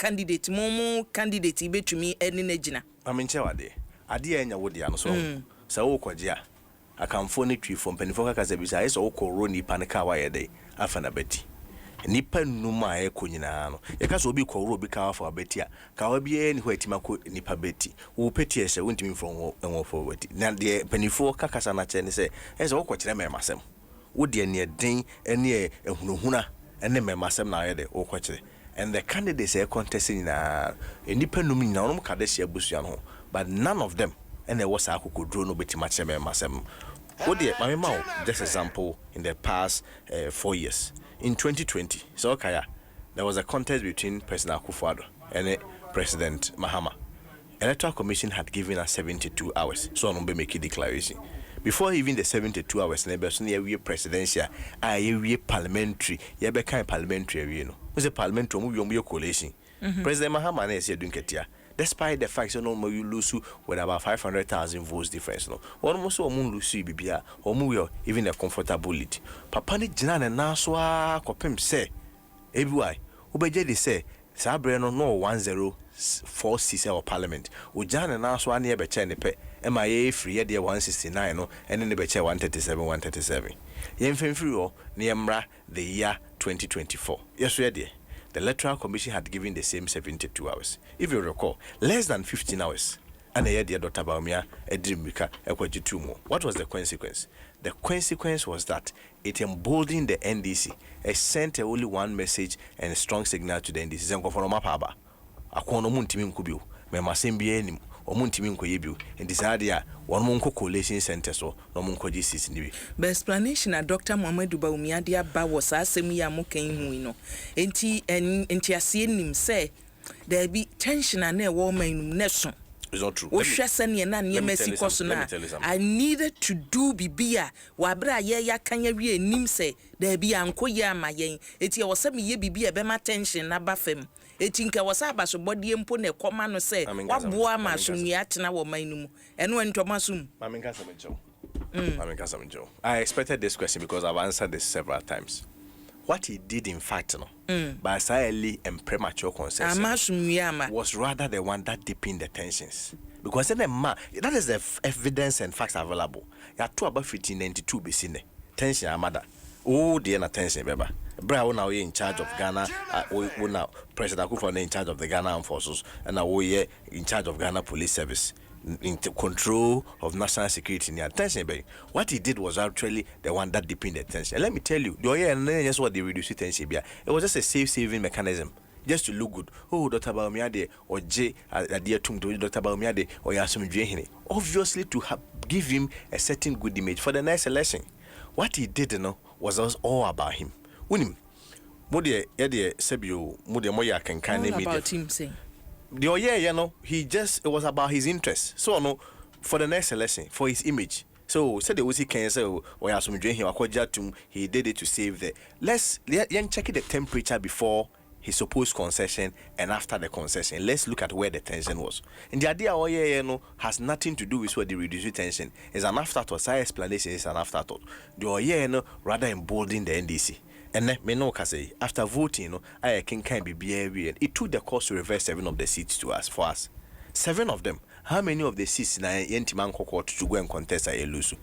candidate momo candidate betumi eni na gina amenche wade ade enya wodi ano so wo kwaje a akamfo ne twi fo mpanifo kaka zabisa eso wo koro nipa ne ka wa yede afa na beti nipa numa e konyina no ye ka so obi koro obi ka afa beti a ka wa bie ni ho atima ko nipa beti wo peti ese wo ntimi fo enwo fo beti na de panifo kaka sa na che ne se eso wo kwakire me masem wo de ne den ene ehunuhuna ene me masem na yede wo kwakire and the candidates are contesting na nipa num nyina no ka de sia busua no but none of them and there was a could no beti match masem. What dear, my mouth, just example in the past 4 years. In 2020, so Kaya, there was a contest between President Akufo-Addo and President Mahama. Electoral Commission had given us 72 hours, so I don't make a declaration. Before even the 72 hours, we presidential, we parliamentary, we kind parliamentary, you know. We say parliamentary, we coalition. President Mahama is here doing it. Despite the fact that no you lose with about 500,000 votes difference, no. Almost all moon lose bibia, or move even a comfortable lead. Papa ni jina na naswa kopem say, everywhere. Ubeje de say, Sabreno no 1046 or parliament. Ujana naswa ni ebeche nepe. MIA free de 169 no, and then the beche 137. Yen free niemra the year 2024. Yes, we are there. The Electoral Commission had given the same 72 hours. If you recall, less than 15 hours. And the year Dr. Bawumia, Edrimika, Ekwajitu. What was the consequence? The consequence was that it emboldened the NDC. It sent only one message and a strong signal to the NDC. Zenko for Mapaba. Akono muntimin kubio. Me masembi enim. Omuntimi nkoyebiu ndisade ya wonmonko coalition center so no monko GCC nibi be explanation na Dr. Muhammadu Bawumia dia ba was asem ya mokan hu no enti ase nim say there be tension na e wo man ne so. It's not true. I needed to do bibia wabra ya kanya wie nim say there be anko ya ma yen eti wo se me ye bibia be ma tension na ba fam eti nka wo sa ba so body empo na ekoma no say waboa ma so nua tena wo man numu eno ntoma sum I expected this question because I've answered this several times. What he did, in fact, by silently and premature concession, was rather the one that deepened the tensions. Because then that is the evidence and facts available. You are 2 about 1592 BC. Tension, Amada. Oh, dear, tension, Beba. Brown now in charge of Ghana. We now President Akufo in charge of the Ghana Armed Forces, and now we in charge of Ghana Police Service. In control of national security and attention. What he did was actually the one that deepened the tension. And let me tell you, that's what they reduce tension. It was just a safe saving mechanism, just to look good. Oh, Dr. Bawumia or J. Adia Tung to Dr. Bawumia or Yasum Jehine. Obviously, to give him a certain good image for the next election. What he did, was all about him. Winning. Modi Eddie Sebio, Modi Moya can kind of about him saying. It was about his interest. So no, for the next election, for his image. So said the Uzi can say or Yasum Jehine, he did it to save the let's check the temperature before his supposed concession and after the concession. Let's look at where the tension was. And the idea has nothing to do with what the reduced tension is an afterthought. Side explanation is an afterthought. The rather emboldened the NDC. And me no say after voting, I can be behaving. It took the cost to reverse 7 of the seats for us. 7 of them. How many of the seats na Yentiman court to go and contest a lose?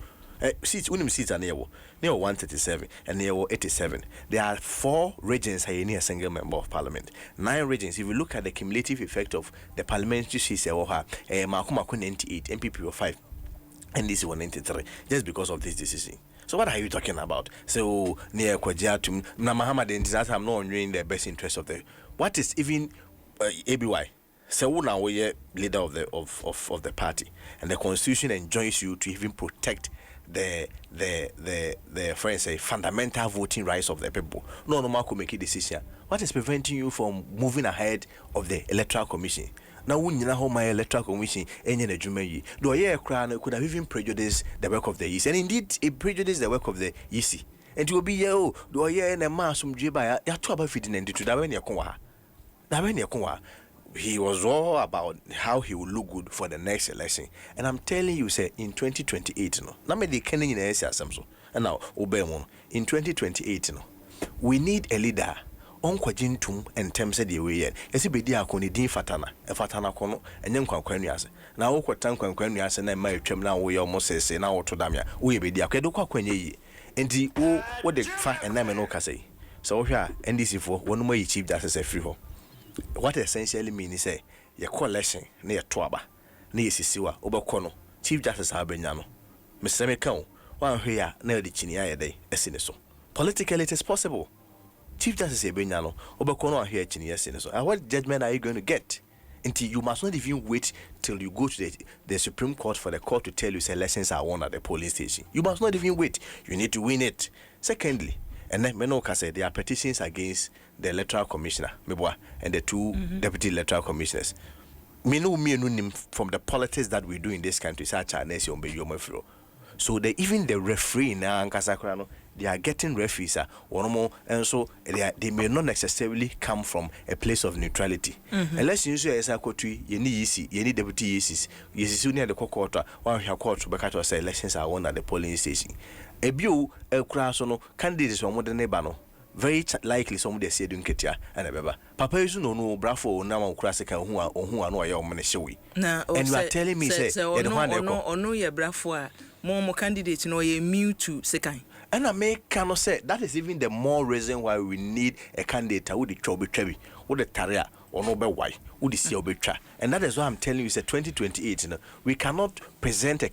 Seats, seats are near 137 and near 87. There are 4 regions a single member of parliament. 9 regions. If you look at the cumulative effect of the parliamentary seats, Makuma 98, NPP 5, NDC 193, just because of this decision. So what are you talking about? So near Kwajatum, Muhammad and I'm not in the best interest of the. What is even ABY? So now we are leader of the party, and the constitution enjoins you to even protect the friends say fundamental voting rights of the people. No man could make a decision. What is preventing you from moving ahead of the Electoral Commission? Now, when you know my Electoral Commission, any Jumeyi, do a crown could have even prejudiced the work of the EC, and indeed it prejudiced the work of the EC. And it will be do a and a mass from Jibaya, ya to about fitting into Davenia Konwa. He was all about how he would look good for the next election. And I'm telling you, say in 2028, now me the Kenyan in Samson, and now Obemon in 2028, we need a leader onko jintum entem se de we ye esi bedi akoni din fatana kono enye nkwankwan ase na wo kwata nkwankwan ase na ma etwam na wo ye omo sese na wo to damia wo ye bedi akwede kwa kwanye yi enti wo de fa enam no kasai so wo hwa NDC fo wonu ma yi chief justice free ho what essentially mean is say your collection na ye to aba na ye sisiwa obekọ no chief justice abenya no meseme kan wan hwe ya na de chini ya dey esine so politically it is possible. Chief Justice Ebenyano, Obakono here Chinias. And what judgment are you going to get? Until you must not even wait till you go to the Supreme Court for the court to tell you say lessons are won at the polling station. You must not even wait. You need to win it. Secondly, and then Menoka said there are petitions against the electoral commissioner, Mebwa, and the two deputy electoral commissioners. From the politics that we do in this country, such as so even the referee now they are getting referees and so they may not necessarily come from a place of neutrality. Unless you say as a country, you need deputy yes, near the court, one your court to back say elections are won at the polling station. A view a cross on candidates from modern neighbor. Very likely somebody said in Ketia and a beba. Papa is no bravo now classic who are no your showy. And you are telling me say no your bravo more candidates no ye mute to second. And I cannot say that is even the more reason why we need a candidate who the chobi trebi, who the taria or no be why, who the see obetra. And that is why I'm telling you, it's a 2028, we cannot present a